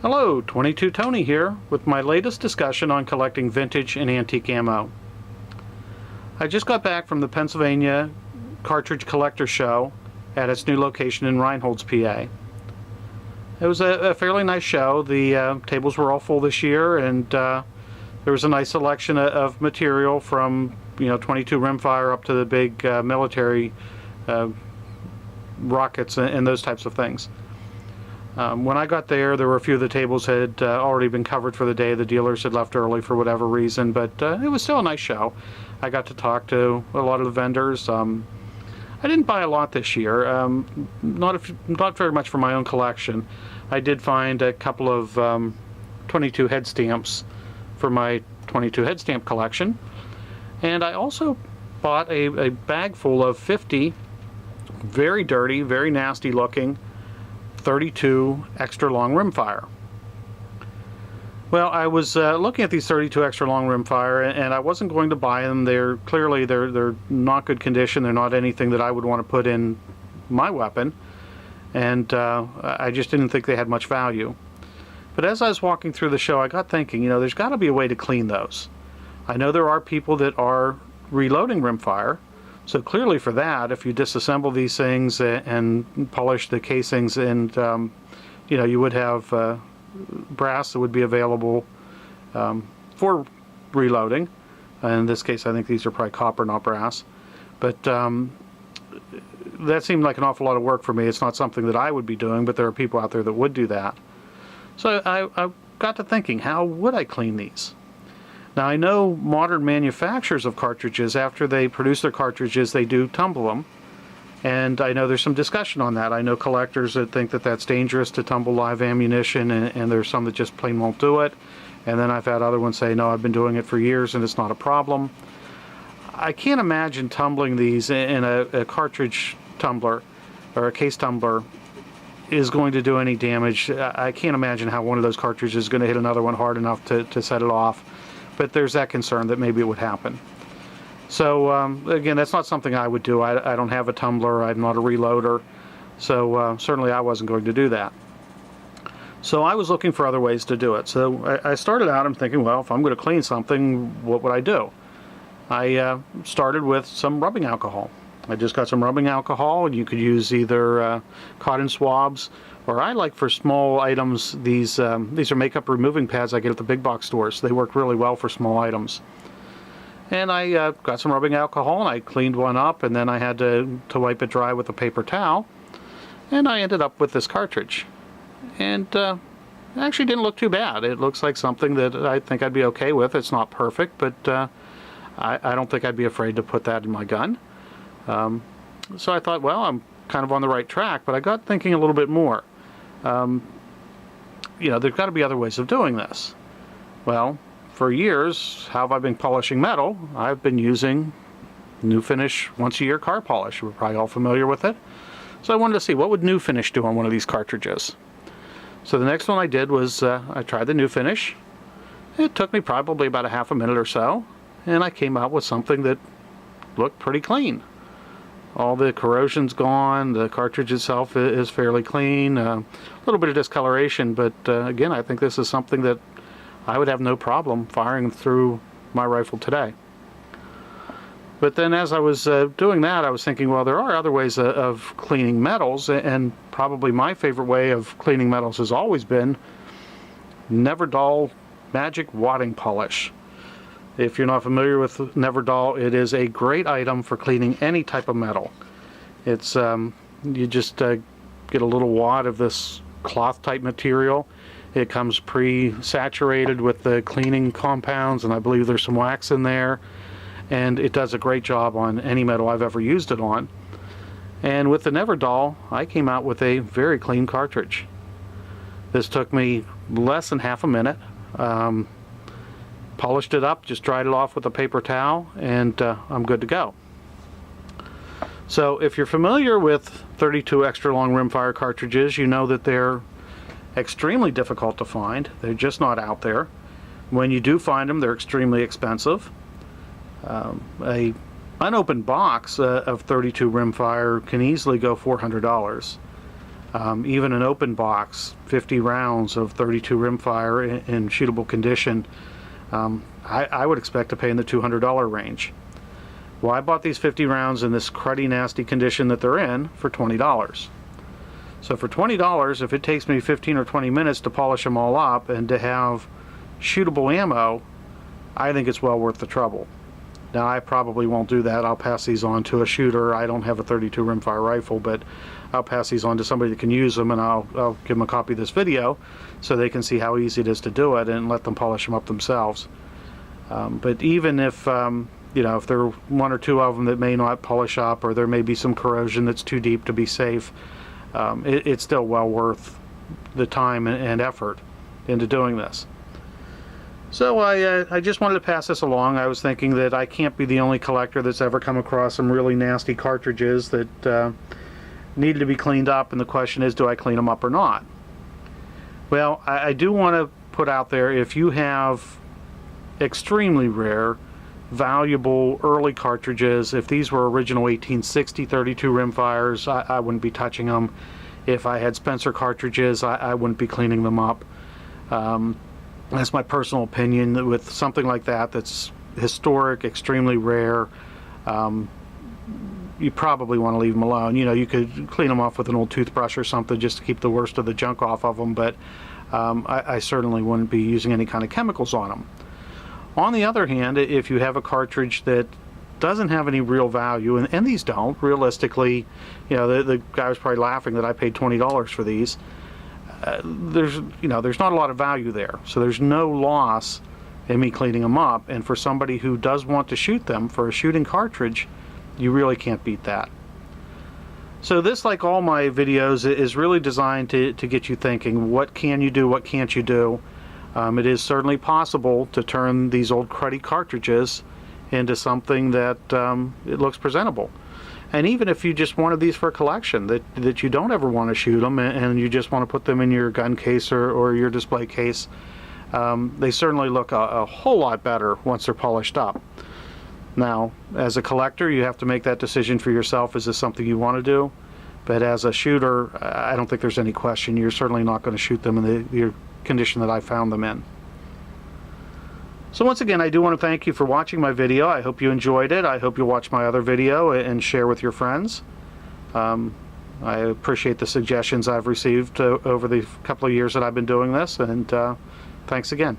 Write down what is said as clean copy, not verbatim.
Hello, 22 Tony here with my latest discussion on collecting vintage and antique ammo. I just got back from the Pennsylvania Cartridge Collector Show at its new location in Reinholds, PA. It was a fairly nice show. The tables were all full this year, and there was a nice selection of material from 22 rimfire up to the big military rockets and those types of things. When I got there were a few of the tables had already been covered for the day. The dealers had left early for whatever reason, but it was still a nice show. I got to talk to a lot of the vendors. I didn't buy a lot this year, not very much for my own collection. I did find a couple of 22 head stamps for my 22 head stamp collection, and I also bought a bag full of 50 very dirty, very nasty looking 32 extra long rimfire. Well, I was looking at these 32 extra long rimfire, and I wasn't going to buy them. They're not good condition. They're not anything that I would want to put in my weapon, and I just didn't think they had much value. But as I was walking through the show, I got thinking, there's got to be a way to clean those. I know there are people that are reloading rimfire. So clearly for that, if you disassemble these things and polish the casings, and you would have brass that would be available for reloading. In this case, I think these are probably copper, not brass. But that seemed like an awful lot of work for me. It's not something that I would be doing, but there are people out there that would do that. So I got to thinking, how would I clean these? Now, I know modern manufacturers of cartridges, after they produce their cartridges, they do tumble them. And I know there's some discussion on that. I know collectors that think that that's dangerous to tumble live ammunition, and there's some that just plain won't do it. And then I've had other ones say, no, I've been doing it for years and it's not a problem. I can't imagine tumbling these in a cartridge tumbler or a case tumbler is going to do any damage. I can't imagine how one of those cartridges is going to hit another one hard enough to set it off. But there's that concern that maybe it would happen. So again, that's not something I would do. I don't have a tumbler. I'm not a reloader. So certainly I wasn't going to do that. So I was looking for other ways to do it. So I started out, I'm thinking, well, if I'm going to clean something, what would I do? I started with some rubbing alcohol. I just got some rubbing alcohol, and you could use either cotton swabs, or I like for small items, these are makeup removing pads I get at the big box stores. They work really well for small items. And I got some rubbing alcohol, and I cleaned one up, and then I had to wipe it dry with a paper towel, and I ended up with this cartridge. And it actually didn't look too bad. It looks like something that I think I'd be okay with. It's not perfect, but I don't think I'd be afraid to put that in my gun. So I thought, well, I'm kind of on the right track, but I got thinking a little bit more. There's got to be other ways of doing this. Well, for years, how have I been polishing metal? I've been using New Finish once a year car polish. We're probably all familiar with it. So I wanted to see, what would New Finish do on one of these cartridges? So the next one I did was I tried the New Finish. It took me probably about a half a minute or so, and I came out with something that looked pretty clean. All the corrosion's gone, the cartridge itself is fairly clean, a little bit of discoloration, but again, I think this is something that I would have no problem firing through my rifle today. But then as I was doing that, I was thinking, well, there are other ways of cleaning metals, and probably my favorite way of cleaning metals has always been Neverdal Magic Wadding Polish. If you're not familiar with Neverdal, it is a great item for cleaning any type of metal. It's you just get a little wad of this cloth type material. It comes pre-saturated with the cleaning compounds, and I believe there's some wax in there, and it does a great job on any metal I've ever used it on. And with the Neverdal, I came out with a very clean cartridge. This took me less than half a minute. Polished it up, just dried it off with a paper towel, and I'm good to go. So if you're familiar with 32 extra long rimfire cartridges, you know that they're extremely difficult to find. They're just not out there. When you do find them, they're extremely expensive. A unopened box of 32 rimfire can easily go $400. Even an open box, 50 rounds of 32 rimfire in shootable condition, I would expect to pay in the $200 range. Well, I bought these 50 rounds in this cruddy, nasty condition that they're in for $20. So for $20, if it takes me 15 or 20 minutes to polish them all up and to have shootable ammo, I think it's well worth the trouble. Now, I probably won't do that. I'll pass these on to a shooter. I don't have a 32 rimfire rifle, but I'll pass these on to somebody that can use them, and I'll give them a copy of this video so they can see how easy it is to do it and let them polish them up themselves. But even if if there are one or two of them that may not polish up, or there may be some corrosion that's too deep to be safe, it's still well worth the time and effort into doing this. So I just wanted to pass this along. I was thinking that I can't be the only collector that's ever come across some really nasty cartridges that needed to be cleaned up, and the question is, do I clean them up or not? Well, I do want to put out there, if you have extremely rare, valuable early cartridges, if these were original 1860 32 rimfires, I wouldn't be touching them. If I had Spencer cartridges, I wouldn't be cleaning them up. That's my personal opinion. That with something like that that's historic, extremely rare, you probably want to leave them alone. You could clean them off with an old toothbrush or something just to keep the worst of the junk off of them, but I certainly wouldn't be using any kind of chemicals on them. On the other hand, if you have a cartridge that doesn't have any real value, and these don't, realistically, the guy was probably laughing that I paid $20 for these. There's not a lot of value there, so there's no loss in me cleaning them up. And for somebody who does want to shoot them for a shooting cartridge, you really can't beat that. So this, like all my videos, is really designed to get you thinking, what can you do, what can't you do? It is certainly possible to turn these old cruddy cartridges into something that it looks presentable. And even if you just wanted these for a collection, that you don't ever want to shoot them, and you just want to put them in your gun case or your display case, they certainly look a whole lot better once they're polished up. Now, as a collector, you have to make that decision for yourself. Is this something you want to do? But as a shooter, I don't think there's any question. You're certainly not going to shoot them in the condition that I found them in. So once again, I do want to thank you for watching my video. I hope you enjoyed it. I hope you'll watch my other video and share with your friends. I appreciate the suggestions I've received over the couple of years that I've been doing this, and thanks again.